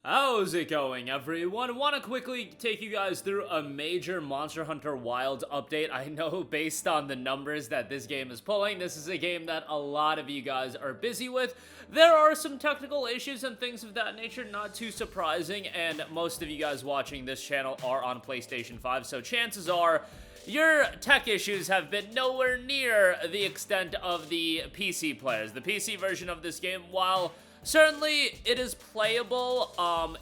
How's it going, everyone? Want to quickly take you guys through a major Monster Hunter Wilds update. I know based on the numbers that this game is pulling, this is a game that a lot of you guys are busy with. There are some technical issues and things of that nature, not too surprising, and most of you guys watching this channel are on PlayStation 5, so chances are your tech issues have been nowhere near the extent of the PC players. The PC version of this game, while certainly, it is playable.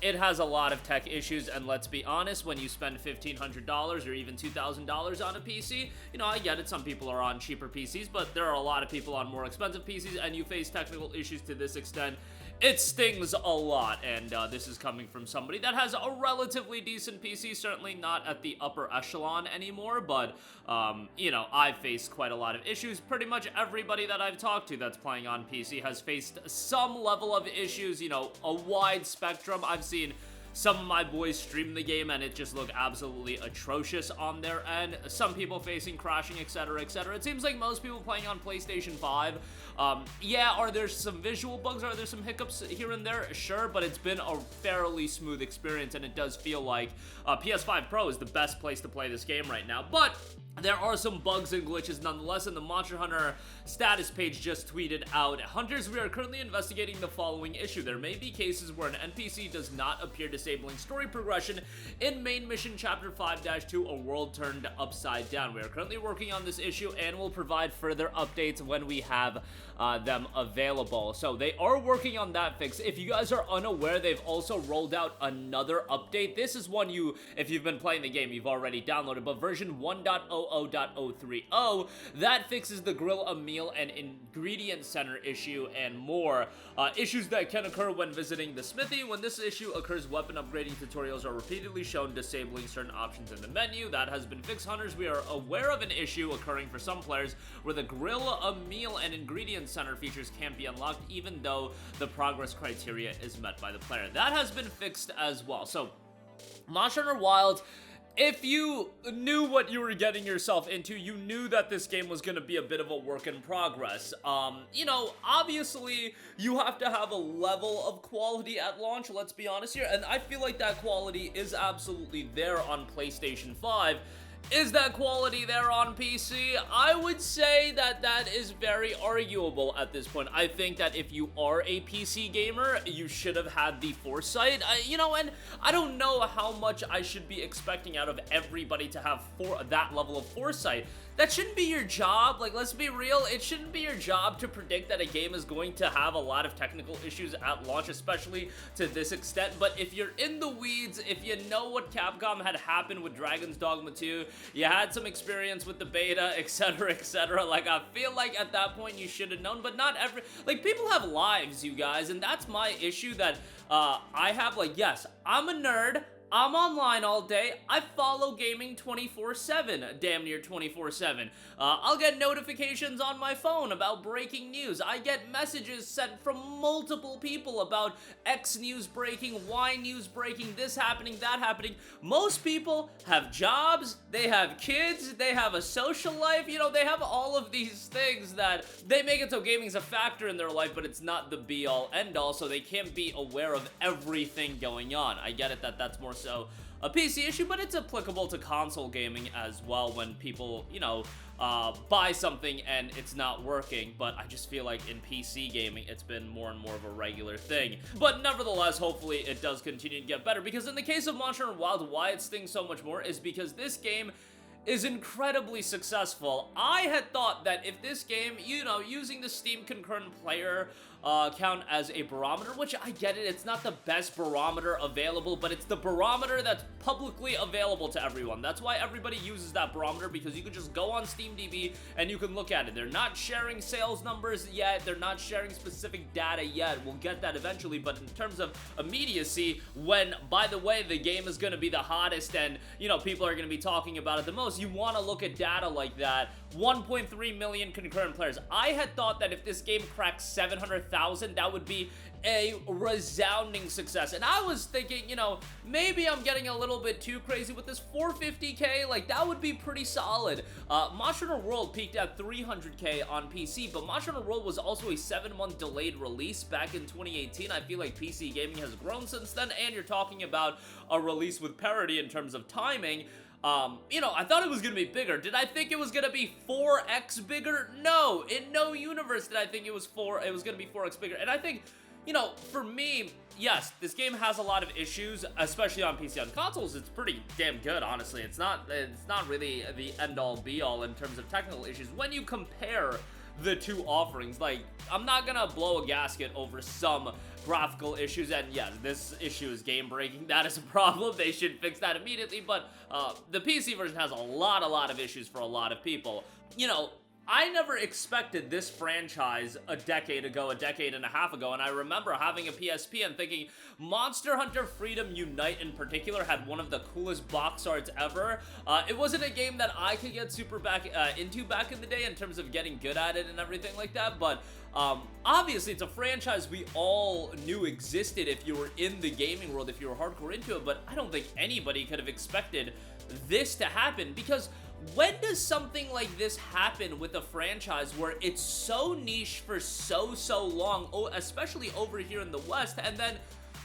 It has a lot of tech issues, and let's be honest, when you spend $1,500 or even $2,000 on a PC, you know, I get it, some people are on cheaper PCs, but there are a lot of people on more expensive PCs, and you face technical issues to this extent. It stings a lot, and this is coming from somebody that has a relatively decent PC, certainly not at the upper echelon anymore, but, you know, I've faced quite a lot of issues. Pretty much everybody that I've talked to that's playing on PC has faced some level of issues, you know, a wide spectrum. I've seen some of my boys stream the game and it just looked absolutely atrocious on their end. Some people facing crashing, etc, etc. It seems like most people playing on PlayStation 5, yeah, are there some visual bugs? Are there some hiccups here and there? Sure, but it's been a fairly smooth experience, and it does feel like PS5 Pro is the best place to play this game right now. But there are some bugs and glitches nonetheless, and the Monster Hunter status page just tweeted out, "Hunters, we are currently investigating the following issue. There may be cases where an NPC does not appear, disabling story progression in main mission chapter 5-2, a world turned upside down. We are currently working on this issue and will provide further updates when we have them available." So they are working on that fix. If you guys are unaware, they've also rolled out another update. This is one you, if you've been playing the game, you've already downloaded, but version 1.00.030, that fixes the grill a meal and ingredient center issue and more. Issues that can occur when visiting the smithy. When this issue occurs, weapon upgrading tutorials are repeatedly shown disabling certain options in the menu. That has been fixed, Hunters. We are aware of an issue occurring for some players where the grill a meal and ingredient center features can't be unlocked even though the progress criteria is met by the player. That has been fixed as well. So, Monster Hunter Wilds, if you knew what you were getting yourself into, you knew that this game was going to be a bit of a work in progress. You know, obviously, you have to have a level of quality at launch, let's be honest here, and I feel like that quality is absolutely there on PlayStation 5. Is that quality there on PC? I would say that that is very arguable at this point. I think that if you are a PC gamer, you should have had the foresight. You know, and I don't know how much I should be expecting out of everybody to have that level of foresight. That shouldn't be your job. Like, let's be real. It shouldn't be your job to predict that a game is going to have a lot of technical issues at launch, especially to this extent. But if you're in the weeds, if you know what Capcom had happened with Dragon's Dogma 2, you had some experience with the beta, etc, etc. Like, I feel like at that point you should have known, but not every... Like, people have lives, you guys, and that's my issue that I have. Like, yes, I'm a nerd. I'm online all day. I follow gaming 24/7, damn near 24/7. I'll get notifications on my phone about breaking news. I get messages sent from multiple people about X news breaking, Y news breaking, this happening, that happening. Most people have jobs, they have kids, they have a social life, you know, they have all of these things that they make it so gaming's a factor in their life, but it's not the be-all, end-all, so they can't be aware of everything going on. I get it that that's more so a PC issue, but it's applicable to console gaming as well when people, you know, buy something and it's not working. But I just feel like in PC gaming, it's been more and more of a regular thing. But nevertheless, hopefully it does continue to get better, because in the case of Monster Hunter Wilds, why it stings so much more is because this game is incredibly successful. I had thought that if this game, you know, using the Steam concurrent player count as a barometer, which I get it, it's not the best barometer available, but it's the barometer that's publicly available to everyone. That's why everybody uses that barometer, because you can just go on SteamDB and you can look at it. They're not sharing sales numbers yet, they're not sharing specific data yet. We'll get that eventually, but in terms of immediacy, when, by the way, the game is going to be the hottest and, you know, people are going to be talking about it the most, you want to look at data like that. 1.3 million concurrent players. I had thought that if this game cracks 700,000, that would be a resounding success. And I was thinking, you know, maybe I'm getting a little bit too crazy with this. 450k, like, that would be pretty solid. Monster Hunter World peaked at 300k on PC, but Monster Hunter World was also a 7-month delayed release back in 2018. I feel like PC gaming has grown since then, and you're talking about a release with parity in terms of timing. You know, I thought it was gonna be bigger. Did I think it was gonna be 4x bigger? No, in no universe did I think it was gonna be 4x bigger. And I think, you know, for me, yes, this game has a lot of issues, especially on PC. On consoles, it's pretty damn good, honestly. It's not really the end-all be-all in terms of technical issues. When you compare the two offerings, like, I'm not gonna blow a gasket over some graphical issues, and yes, this issue is game-breaking. That is a problem. They should fix that immediately, but the PC version has a lot of issues for a lot of people. You know, I never expected this franchise a decade and a half ago, and I remember having a PSP and thinking Monster Hunter Freedom Unite in particular had one of the coolest box arts ever. It wasn't a game that I could get super into back in the day in terms of getting good at it and everything like that, but obviously it's a franchise we all knew existed if you were in the gaming world, if you were hardcore into it, but I don't think anybody could have expected this to happen, because when does something like this happen with a franchise where it's so niche for so long, especially over here in the West, and then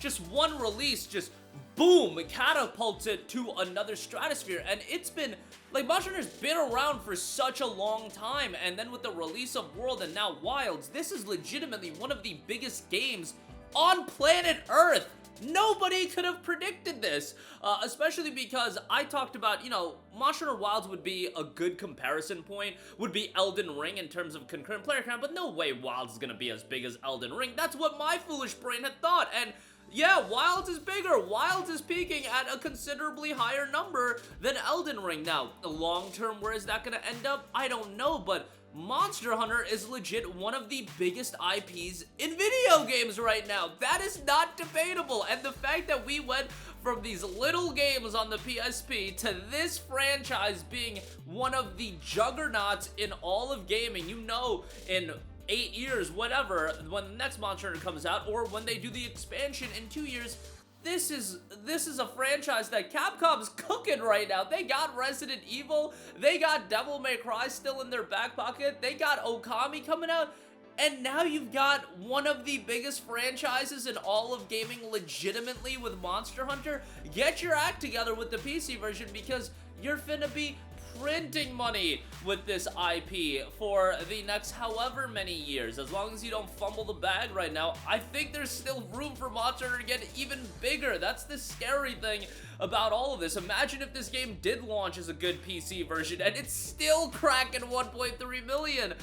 just one release just boom catapults it to another stratosphere? And it's been like, Monster Hunter's been around for such a long time, and then with the release of World and now Wilds, this is legitimately one of the biggest games on planet Earth. Nobody could have predicted this, especially because I talked about, you know, Monster Hunter Wilds would be a good comparison point, would be Elden Ring in terms of concurrent player count, but no way Wilds is gonna be as big as Elden Ring. That's what my foolish brain had thought, and yeah, Wilds is bigger. Wilds is peaking at a considerably higher number than Elden Ring. Now, long term, where is that gonna end up? I don't know, but Monster Hunter is legit one of the biggest IPs in video games right now. That is not debatable. And the fact that we went from these little games on the PSP to this franchise being one of the juggernauts in all of gaming, you know, in 8 years, whatever, when the next Monster Hunter comes out, or when they do the expansion in 2 years, this is a franchise that Capcom's cooking right now. They got Resident Evil, they got Devil May Cry still in their back pocket, they got Okami coming out, and now you've got one of the biggest franchises in all of gaming legitimately with Monster Hunter. Get your act together with the PC version, because you're finna be printing money with this IP for the next however many years. As long as you don't fumble the bag right now, I think there's still room for Monster Hunter to get even bigger. That's the scary thing about all of this. Imagine if this game did launch as a good PC version and it's still cracking 1.3 million.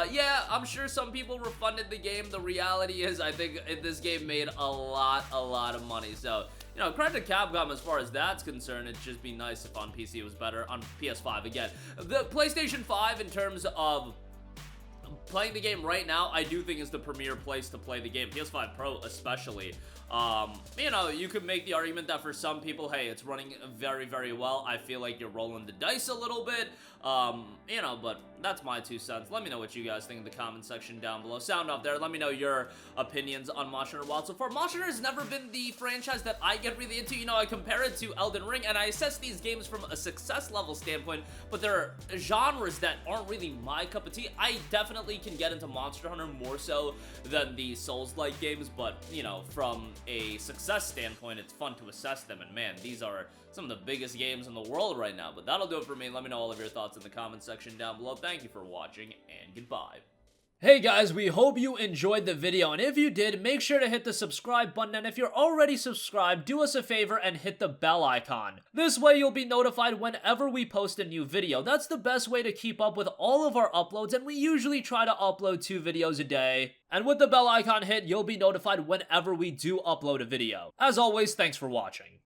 Yeah, I'm sure some people refunded the game. The reality is, I think this game made a lot of money. So, you know, credit to Capcom as far as that's concerned. It'd just be nice if on PC it was better. On PS5, again, the PlayStation 5, in terms of playing the game right now, I do think is the premier place to play the game. PS5 Pro especially. You know, you could make the argument that for some people, hey, it's running very well. I feel like you're rolling the dice a little bit. You know, but that's my 2 cents. Let me know what you guys think in the comment section down below. Sound off there. Let me know your opinions on Monster Hunter Wilds so far. Monster Hunter has never been the franchise that I get really into. You know, I compare it to Elden Ring, and I assess these games from a success level standpoint, but there are genres that aren't really my cup of tea. I definitely can get into Monster Hunter more so than the Souls-like games, but, you know, from a success standpoint, it's fun to assess them, and man, these are some of the biggest games in the world right now. But that'll do it for me. Let me know all of your thoughts in the comment section down below. Thank you for watching, and goodbye. Hey guys, we hope you enjoyed the video, and if you did, make sure to hit the subscribe button, and if you're already subscribed, do us a favor and hit the bell icon. This way you'll be notified whenever we post a new video. That's the best way to keep up with all of our uploads, and we usually try to upload 2 videos a day. And with the bell icon hit, you'll be notified whenever we do upload a video. As always, thanks for watching.